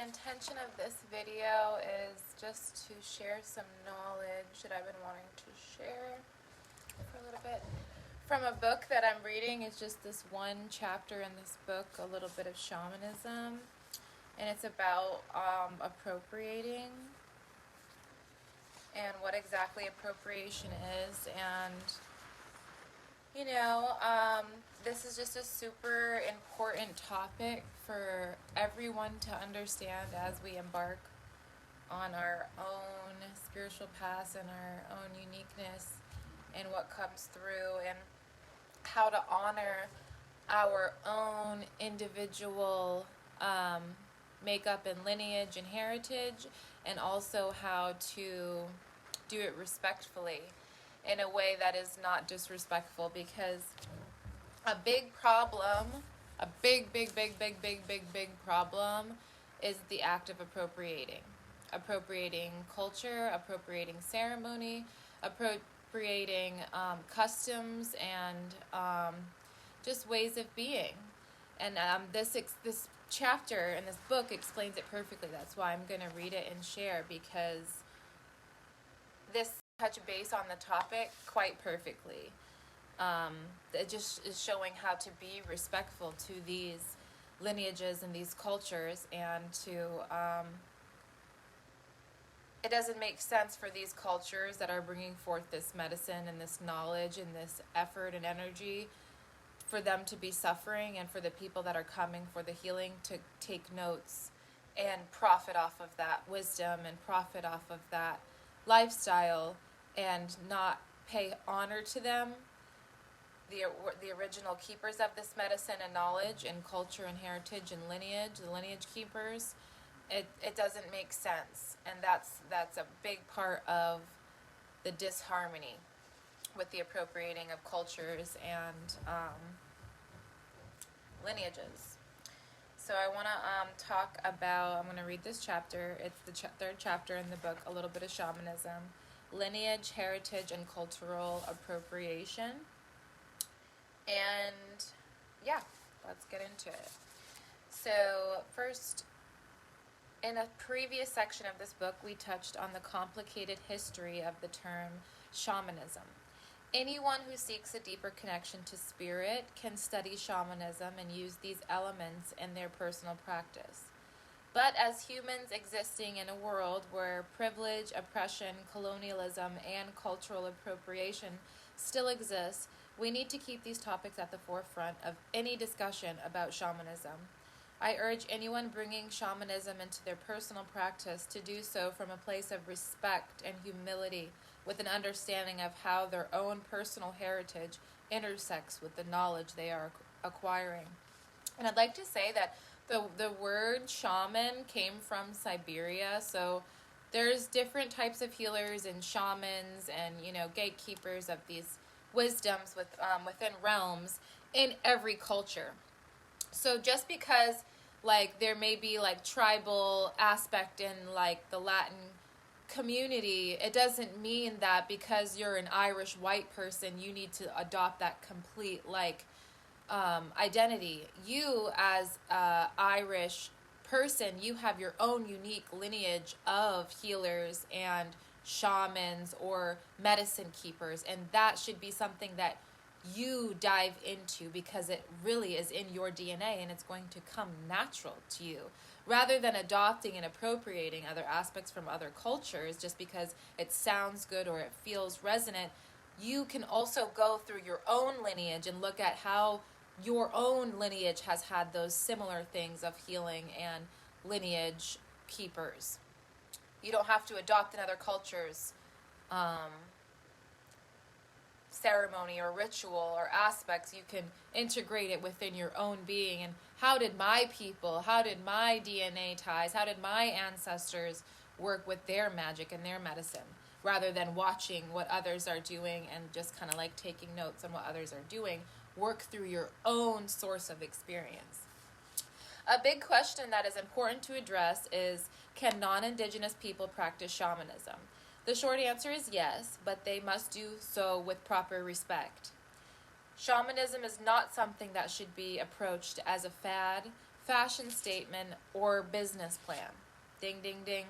intention of this video is just to share some knowledge that I've been wanting to share for a little bit. From a book that I'm reading, it's just this one chapter in this book, a little bit of shamanism, and it's about appropriating and what exactly appropriation is. And this is just a super important topic for everyone to understand as we embark on our own spiritual paths and our own uniqueness and what comes through, and how to honor our own individual makeup and lineage and heritage, and also how to do it respectfully in a way that is not disrespectful. Because a big problem, a big problem is the act of appropriating culture, appropriating ceremony, appropriating customs, and just ways of being. And this chapter in this book explains it perfectly. That's why I'm going to read it and share, because this touch base on the topic quite perfectly. It just is showing how to be respectful to these lineages and these cultures, and to it doesn't make sense for these cultures that are bringing forth this medicine and this knowledge and this effort and energy, for them to be suffering, and for the people that are coming for the healing to take notes and profit off of that wisdom and profit off of that lifestyle, and not pay honor to them, the original keepers of this medicine and knowledge and culture and heritage and lineage, the lineage keepers. It doesn't make sense, and that's a big part of the disharmony with the appropriating of cultures and lineages. So I want to talk about, I'm going to read this chapter. It's the third chapter in the book, A Little Bit of Shamanism, Lineage, Heritage, and Cultural Appropriation. And yeah, let's get into it. So first, in a previous section of this book, we touched on the complicated history of the term shamanism. Anyone who seeks a deeper connection to spirit can study shamanism and use these elements in their personal practice. But as humans existing in a world where privilege, oppression, colonialism, and cultural appropriation still exists, we need to keep these topics at the forefront of any discussion about shamanism. I urge anyone bringing shamanism into their personal practice to do so from a place of respect and humility, with an understanding of how their own personal heritage intersects with the knowledge they are acquiring. And I'd like to say that the word shaman came from Siberia, so there's different types of healers and shamans and gatekeepers of these wisdoms within realms in every culture. So just because there may be tribal aspect in the Latin community, it doesn't mean that because you're an Irish white person you need to adopt that complete identity. You as a Irish person, you have your own unique lineage of healers and shamans or medicine keepers, and that should be something that you dive into, because it really is in your DNA and it's going to come natural to you, rather than adopting and appropriating other aspects from other cultures just because it sounds good or it feels resonant. You can also go through your own lineage and look at how your own lineage has had those similar things of healing and lineage keepers. You don't have to adopt another culture's ceremony or ritual or aspects. You can integrate it within your own being. And how did my people, how did my DNA ties, how did my ancestors work with their magic and their medicine, rather than watching what others are doing and just kind of taking notes on what others are doing. Work through your own source of experience. A big question that is important to address is, can non-indigenous people practice shamanism? The short answer is yes, but they must do so with proper respect. Shamanism is not something that should be approached as a fad, fashion statement, or business plan. Ding, ding, ding.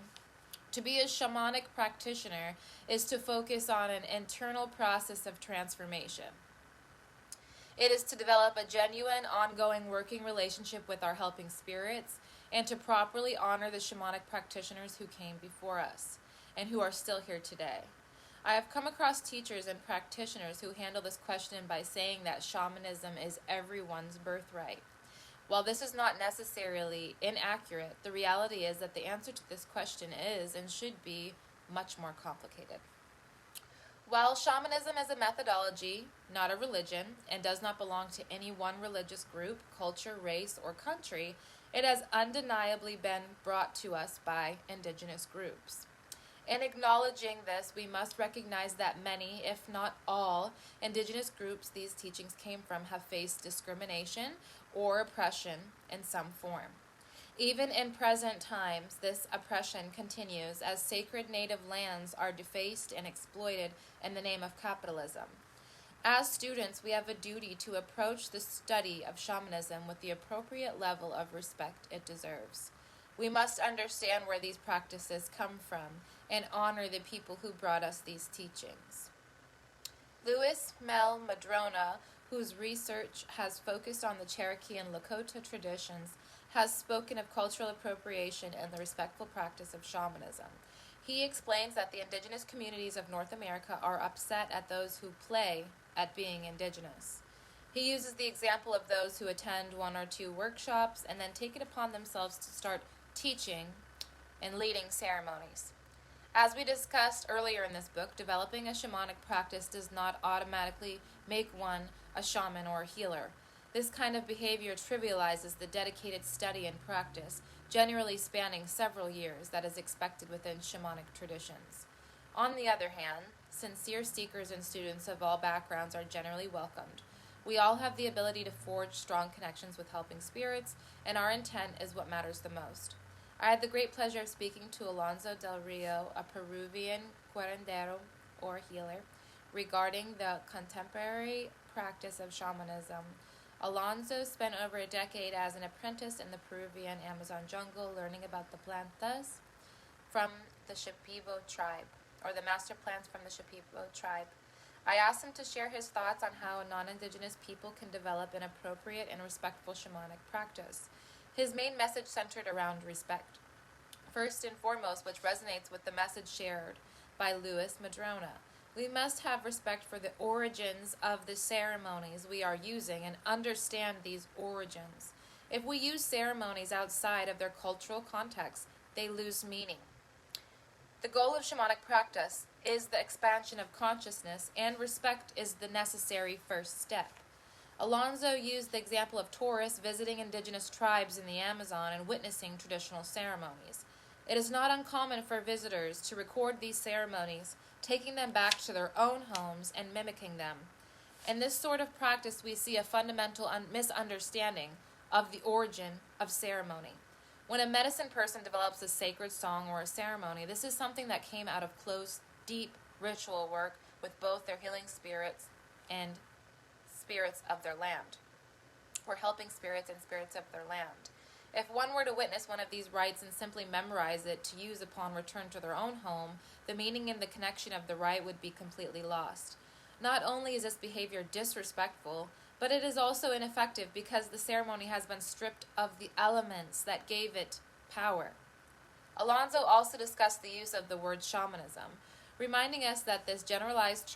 To be a shamanic practitioner is to focus on an internal process of transformation. It is to develop a genuine, ongoing working relationship with our helping spirits and to properly honor the shamanic practitioners who came before us and who are still here today. I have come across teachers and practitioners who handle this question by saying that shamanism is everyone's birthright. While this is not necessarily inaccurate, the reality is that the answer to this question is and should be much more complicated. While shamanism is a methodology, not a religion, and does not belong to any one religious group, culture, race, or country, it has undeniably been brought to us by indigenous groups. In acknowledging this, we must recognize that many, if not all, indigenous groups these teachings came from have faced discrimination or oppression in some form. Even in present times, this oppression continues as sacred native lands are defaced and exploited in the name of capitalism. As students, we have a duty to approach the study of shamanism with the appropriate level of respect it deserves. We must understand where these practices come from and honor the people who brought us these teachings. Louis Mel Madrona, whose research has focused on the Cherokee and Lakota traditions, has spoken of cultural appropriation and the respectful practice of shamanism. He explains that the indigenous communities of North America are upset at those who play at being indigenous. He uses the example of those who attend one or two workshops and then take it upon themselves to start teaching and leading ceremonies. As we discussed earlier in this book, developing a shamanic practice does not automatically make one a shaman or a healer. This kind of behavior trivializes the dedicated study and practice, generally spanning several years, that is expected within shamanic traditions. On the other hand, sincere seekers and students of all backgrounds are generally welcomed. We all have the ability to forge strong connections with helping spirits, and our intent is what matters the most. I had the great pleasure of speaking to Alonso del Rio, a Peruvian curandero, or healer, regarding the contemporary practice of shamanism. Alonso spent over a decade as an apprentice in the Peruvian Amazon jungle learning about the plantas from the Shipibo tribe, or the master plants from the Shipibo tribe. I asked him to share his thoughts on how non-indigenous people can develop an appropriate and respectful shamanic practice. His main message centered around respect, first and foremost, which resonates with the message shared by Louis Madrona. We must have respect for the origins of the ceremonies we are using and understand these origins. If we use ceremonies outside of their cultural context, they lose meaning. The goal of shamanic practice is the expansion of consciousness, and respect is the necessary first step. Alonso used the example of tourists visiting indigenous tribes in the Amazon and witnessing traditional ceremonies. It is not uncommon for visitors to record these ceremonies, taking them back to their own homes and mimicking them. In this sort of practice, we see a fundamental misunderstanding of the origin of ceremony. When a medicine person develops a sacred song or a ceremony, this is something that came out of close, deep ritual work with both their healing spirits and spirits of their land, or helping spirits and spirits of their land. If one were to witness one of these rites and simply memorize it to use upon return to their own home, the meaning and the connection of the rite would be completely lost. Not only is this behavior disrespectful, but it is also ineffective because the ceremony has been stripped of the elements that gave it power. Alonso also discussed the use of the word shamanism, reminding us that this generalized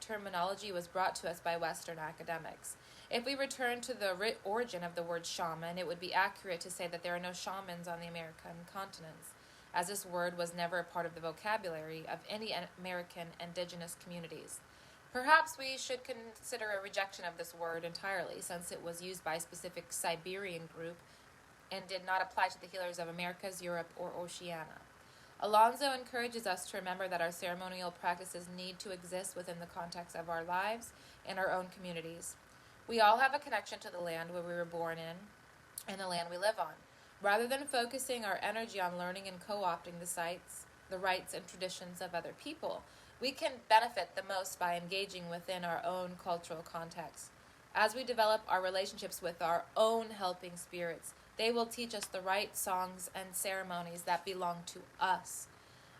terminology was brought to us by Western academics. If we return to the origin of the word shaman, it would be accurate to say that there are no shamans on the American continents, as this word was never a part of the vocabulary of any American indigenous communities. Perhaps we should consider a rejection of this word entirely, since it was used by a specific Siberian group and did not apply to the healers of Americas, Europe, or Oceania. Alonso encourages us to remember that our ceremonial practices need to exist within the context of our lives and our own communities. We all have a connection to the land where we were born in and the land we live on. Rather than focusing our energy on learning and co-opting the rights and traditions of other people, we can benefit the most by engaging within our own cultural context. As we develop our relationships with our own helping spirits, They will teach us the right songs and ceremonies that belong to us.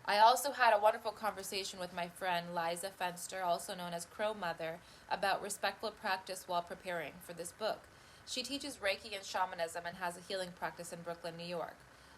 I also had a wonderful conversation with my friend Liza Fenster, also known as Crow Mother, about respectful practice while preparing for this book. She teaches Reiki and shamanism and has a healing practice in Brooklyn, New York.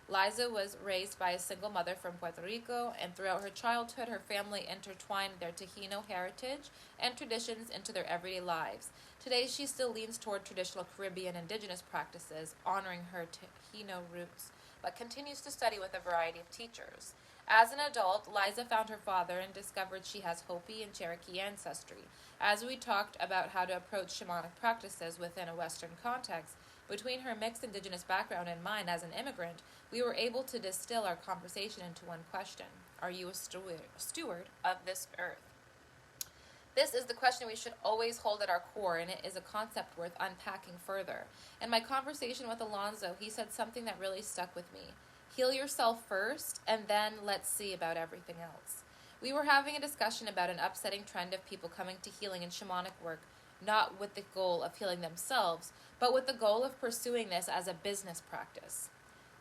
Liza was raised by a single mother from Puerto Rico, and throughout her childhood, her family intertwined their Taino heritage and traditions into their everyday lives. Today, she still leans toward traditional Caribbean indigenous practices, honoring her Taino roots, but continues to study with a variety of teachers. As an adult, Liza found her father and discovered she has Hopi and Cherokee ancestry. As we talked about how to approach shamanic practices within a Western context, between her mixed indigenous background and mine as an immigrant, we were able to distill our conversation into one question. Are you a steward of this earth? This is the question we should always hold at our core, and it is a concept worth unpacking further. In my conversation with Alonzo, he said something that really stuck with me. Heal yourself first, and then let's see about everything else. We were having a discussion about an upsetting trend of people coming to healing and shamanic work, not with the goal of healing themselves, but with the goal of pursuing this as a business practice.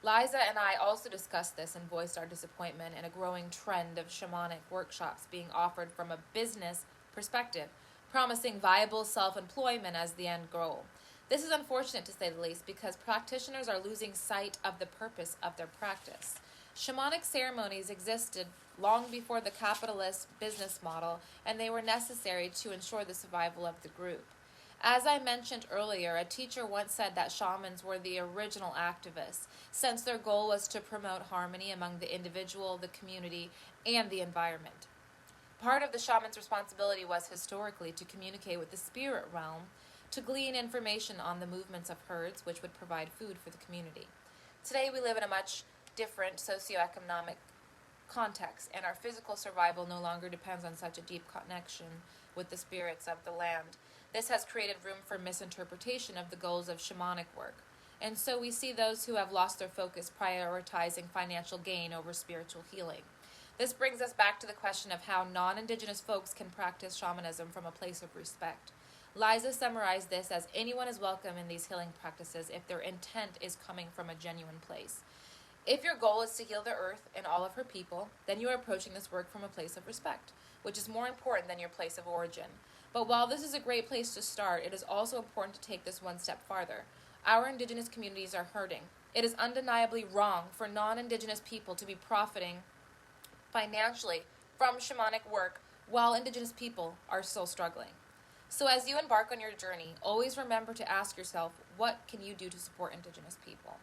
Liza and I also discussed this and voiced our disappointment in a growing trend of shamanic workshops being offered from a business perspective, promising viable self-employment as the end goal. This is unfortunate, to say the least, because practitioners are losing sight of the purpose of their practice. Shamanic ceremonies existed long before the capitalist business model, and they were necessary to ensure the survival of the group. As I mentioned earlier, a teacher once said that shamans were the original activists, since their goal was to promote harmony among the individual, the community, and the environment. Part of the shaman's responsibility was historically to communicate with the spirit realm, to glean information on the movements of herds, which would provide food for the community. Today we live in a much different socioeconomic context, and our physical survival no longer depends on such a deep connection with the spirits of the land. This has created room for misinterpretation of the goals of shamanic work. And so we see those who have lost their focus prioritizing financial gain over spiritual healing. This brings us back to the question of how non-indigenous folks can practice shamanism from a place of respect. Liza summarized this as anyone is welcome in these healing practices if their intent is coming from a genuine place. If your goal is to heal the earth and all of her people, then you are approaching this work from a place of respect, which is more important than your place of origin. But while this is a great place to start, it is also important to take this one step farther. Our indigenous communities are hurting. It is undeniably wrong for non-indigenous people to be profiting financially from shamanic work while indigenous people are still struggling. So as you embark on your journey, always remember to ask yourself, what can you do to support indigenous people?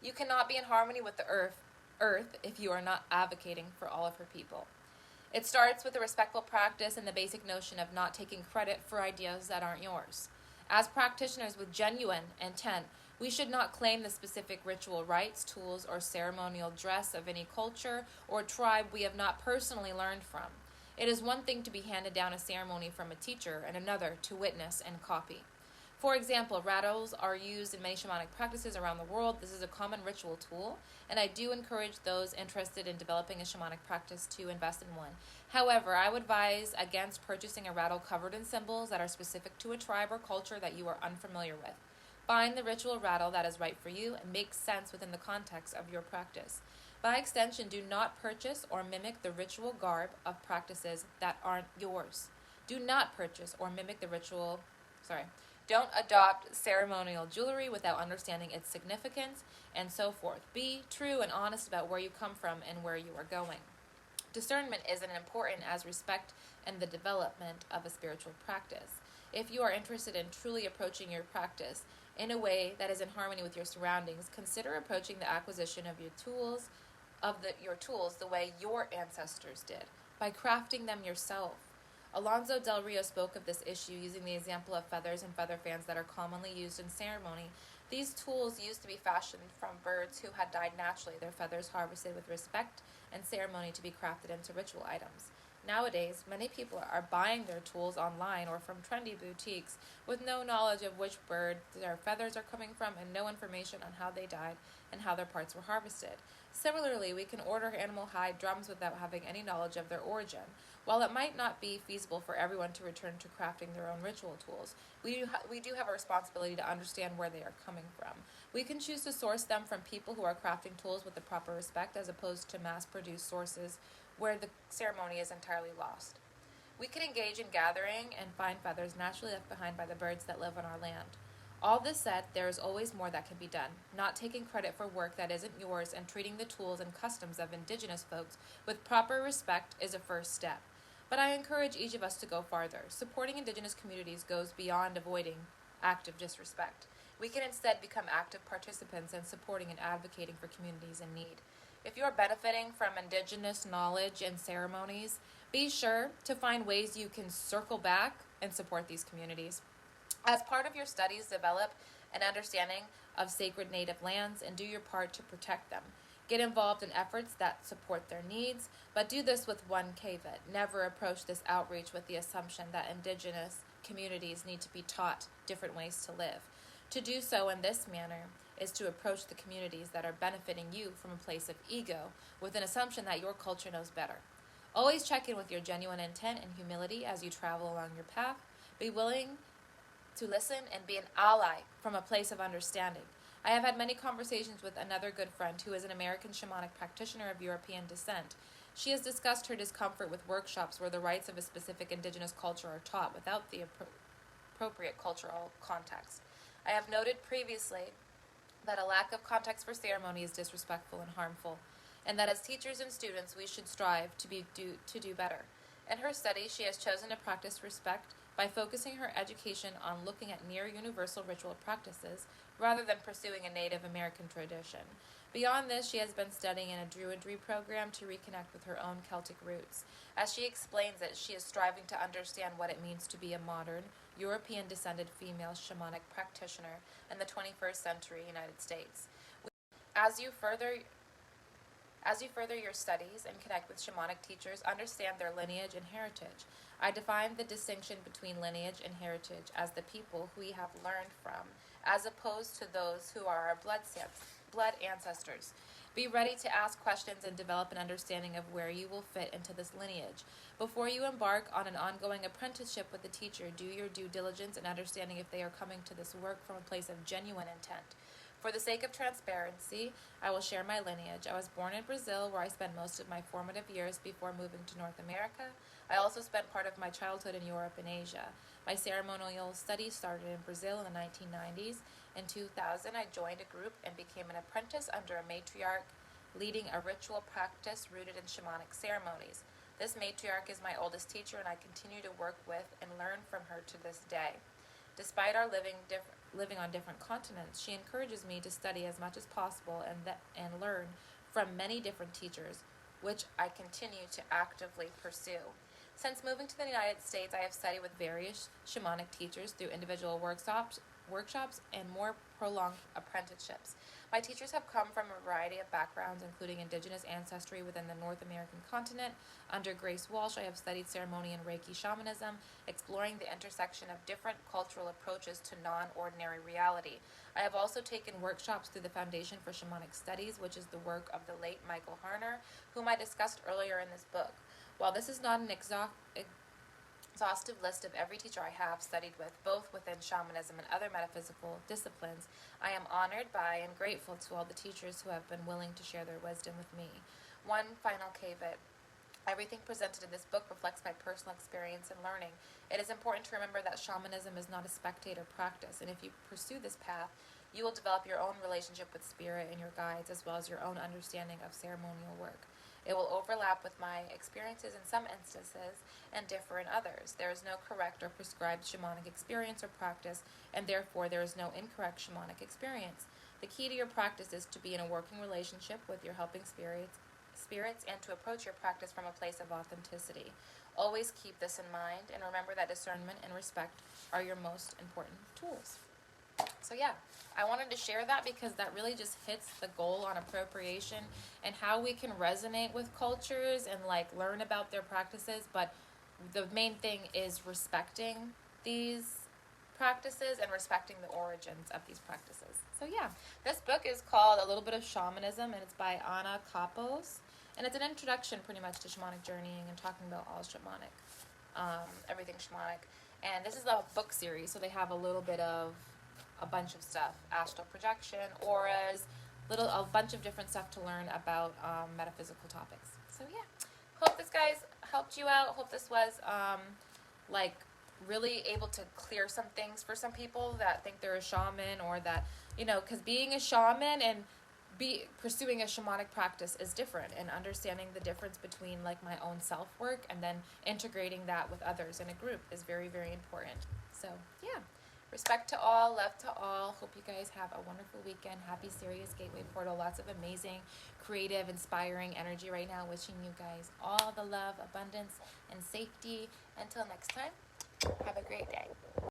You cannot be in harmony with the earth if you are not advocating for all of her people. It starts with a respectful practice and the basic notion of not taking credit for ideas that aren't yours. As practitioners with genuine intent, we should not claim the specific ritual rites, tools, or ceremonial dress of any culture or tribe we have not personally learned from. It is one thing to be handed down a ceremony from a teacher and another to witness and copy. For example, rattles are used in many shamanic practices around the world. This is a common ritual tool, and I do encourage those interested in developing a shamanic practice to invest in one. However, I would advise against purchasing a rattle covered in symbols that are specific to a tribe or culture that you are unfamiliar with. Find the ritual rattle that is right for you and makes sense within the context of your practice. By extension, do not purchase or mimic the ritual garb of practices that aren't yours. Do not purchase or mimic the Don't adopt ceremonial jewelry without understanding its significance, and so forth. Be true and honest about where you come from and where you are going. Discernment is as important as respect and the development of a spiritual practice. If you are interested in truly approaching your practice in a way that is in harmony with your surroundings, consider approaching the acquisition of your tools the way your ancestors did, by crafting them yourself. Alonzo Del Rio spoke of this issue using the example of feathers and feather fans that are commonly used in ceremony. These tools used to be fashioned from birds who had died naturally, their feathers harvested with respect and ceremony to be crafted into ritual items. Nowadays, many people are buying their tools online or from trendy boutiques with no knowledge of which bird their feathers are coming from and no information on how they died and how their parts were harvested. Similarly, we can order animal hide drums without having any knowledge of their origin. While it might not be feasible for everyone to return to crafting their own ritual tools, we do have a responsibility to understand where they are coming from. We can choose to source them from people who are crafting tools with the proper respect as opposed to mass-produced sources where the ceremony is entirely lost. We can engage in gathering and find feathers naturally left behind by the birds that live on our land. All this said, there is always more that can be done. Not taking credit for work that isn't yours and treating the tools and customs of indigenous folks with proper respect is a first step. But I encourage each of us to go farther. Supporting indigenous communities goes beyond avoiding active disrespect. We can instead become active participants in supporting and advocating for communities in need. If you are benefiting from indigenous knowledge and ceremonies, be sure to find ways you can circle back and support these communities. As part of your studies, develop an understanding of sacred native lands and do your part to protect them. Get involved in efforts that support their needs, but do this with one caveat. Never approach this outreach with the assumption that indigenous communities need to be taught different ways to live. To do so in this manner is to approach the communities that are benefiting you from a place of ego with an assumption that your culture knows better. Always check in with your genuine intent and humility as you travel along your path. Be willing to listen and be an ally from a place of understanding. I have had many conversations with another good friend who is an American shamanic practitioner of European descent. She has discussed her discomfort with workshops where the rites of a specific indigenous culture are taught without the appropriate cultural context. I have noted previously that a lack of context for ceremony is disrespectful and harmful, and that as teachers and students we should strive to do better. In her study, she has chosen to practice respect by focusing her education on looking at near universal ritual practices rather than pursuing a Native American tradition. Beyond this, she has been studying in a Druidry program to reconnect with her own Celtic roots. As she explains it, she is striving to understand what it means to be a modern, European-descended female shamanic practitioner in the 21st century United States. As you further your studies and connect with shamanic teachers, understand their lineage and heritage. I define the distinction between lineage and heritage as the people who we have learned from, as opposed to those who are our blood ancestors. Be ready to ask questions and develop an understanding of where you will fit into this lineage. Before you embark on an ongoing apprenticeship with a teacher, do your due diligence in understanding if they are coming to this work from a place of genuine intent. For the sake of transparency, I will share my lineage. I was born in Brazil, where I spent most of my formative years before moving to North America. I also spent part of my childhood in Europe and Asia. My ceremonial studies started in Brazil in the 1990s. In 2000, I joined a group and became an apprentice under a matriarch leading a ritual practice rooted in shamanic ceremonies. This matriarch is my oldest teacher, and I continue to work with and learn from her to this day. Despite our living on different continents, she encourages me to study as much as possible and learn from many different teachers, which I continue to actively pursue. Since moving to the United States, I have studied with various shamanic teachers through individual workshops and more prolonged apprenticeships. My teachers have come from a variety of backgrounds, including indigenous ancestry within the North American continent. Under Grace Walsh, I have studied ceremony and Reiki shamanism, exploring the intersection of different cultural approaches to non-ordinary reality. I have also taken workshops through the Foundation for Shamanic Studies, which is the work of the late Michael Harner, whom I discussed earlier in this book. While this is not an exhaustive list of every teacher I have studied with, both within shamanism and other metaphysical disciplines, I am honored by and grateful to all the teachers who have been willing to share their wisdom with me. One final caveat. Everything presented in this book reflects my personal experience and learning. It is important to remember that shamanism is not a spectator practice, and if you pursue this path, you will develop your own relationship with spirit and your guides, as well as your own understanding of ceremonial work. It will overlap with my experiences in some instances and differ in others. There is no correct or prescribed shamanic experience or practice, and therefore there is no incorrect shamanic experience. The key to your practice is to be in a working relationship with your helping spirits and to approach your practice from a place of authenticity. Always keep this in mind and remember that discernment and respect are your most important tools. So yeah, I wanted to share that because that really just hits the goal on appropriation and how we can resonate with cultures and like learn about their practices, but the main thing is respecting these practices and respecting the origins of these practices. So yeah, this book is called A Little Bit of Shamanism, and it's by Ana Capos, and it's an introduction pretty much to shamanic journeying and talking about all shamanic, everything shamanic. And this is a book series, so they have a little bit of a bunch of stuff: astral projection, auras, a bunch of different stuff to learn about metaphysical topics. So yeah, hope this guys helped you out. Hope this was like really able to clear some things for some people that think they're a shaman, or that, you know, because being a shaman and pursuing a shamanic practice is different, and understanding the difference between like my own self work and then integrating that with others in a group is very, very important. So yeah, respect to all, love to all. Hope you guys have a wonderful weekend. Happy Sirius Gateway Portal. Lots of amazing, creative, inspiring energy right now. Wishing you guys all the love, abundance, and safety. Until next time, have a great day.